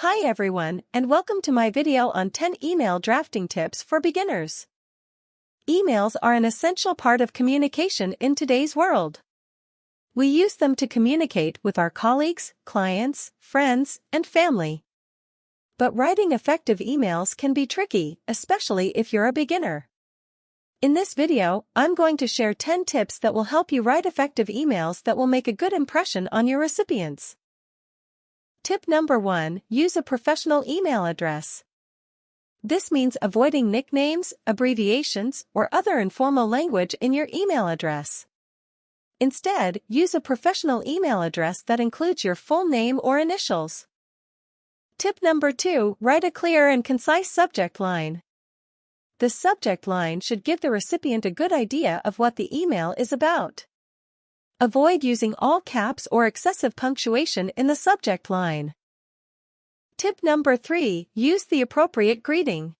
Hi everyone, and welcome to my video on 10 email drafting tips for beginners. Emails are an essential part of communication in today's world. We use them to communicate with our colleagues, clients, friends, and family. But writing effective emails can be tricky, especially if you're a beginner. In this video, I'm going to share 10 tips that will help you write effective emails that will make a good impression on your recipients. Tip number 1, use a professional email address. This means avoiding nicknames, abbreviations, or other informal language in your email address. Instead, use a professional email address that includes your full name or initials. Tip number 2, write a clear and concise subject line. The subject line should give the recipient a good idea of what the email is about. Avoid using all caps or excessive punctuation in the subject line. Tip number 3, use the appropriate greeting.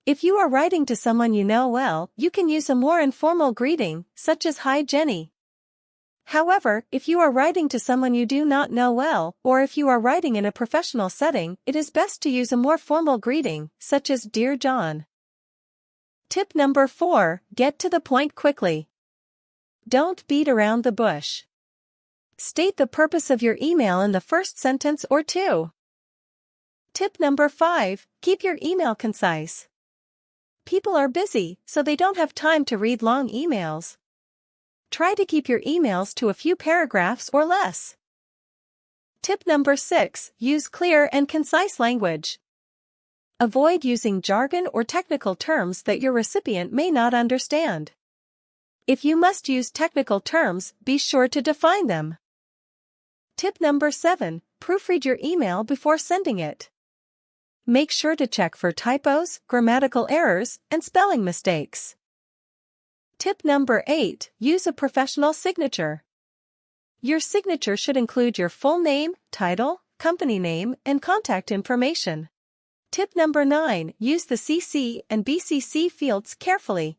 If you are writing to someone you know well, you can use a more informal greeting, such as "Hi Jenny." However, if you are writing to someone you do not know well, or if you are writing in a professional setting, it is best to use a more formal greeting, such as "Dear John." Tip number 4, get to the point quickly. Don't beat around the bush. State the purpose of your email in the first sentence or two. Tip number 5, keep your email concise. People are busy, so they don't have time to read long emails. Try to keep your emails to a few paragraphs or less. Tip number 6, use clear and concise language. Avoid using jargon or technical terms that your recipient may not understand. If you must use technical terms, be sure to define them. Tip number 7, proofread your email before sending it. Make sure to check for typos, grammatical errors, and spelling mistakes. Tip number 8, use a professional signature. Your signature should include your full name, title, company name, and contact information. Tip number 9, use the CC and BCC fields carefully.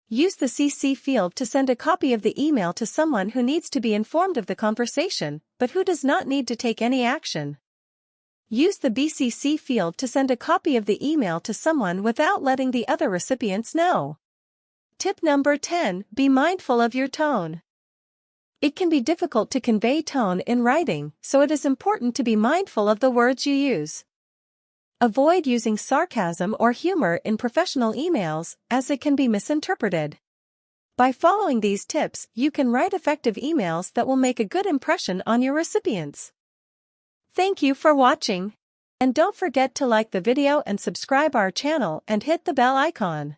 Use the CC field to send a copy of the email to someone who needs to be informed of the conversation, but who does not need to take any action. Use the BCC field to send a copy of the email to someone without letting the other recipients know. Tip number 10, be mindful of your tone. It can be difficult to convey tone in writing, so it is important to be mindful of the words you use. Avoid using sarcasm or humor in professional emails, as it can be misinterpreted. By following these tips, you can write effective emails that will make a good impression on your recipients. Thank you for watching. And don't forget to like the video and subscribe our channel and hit the bell icon.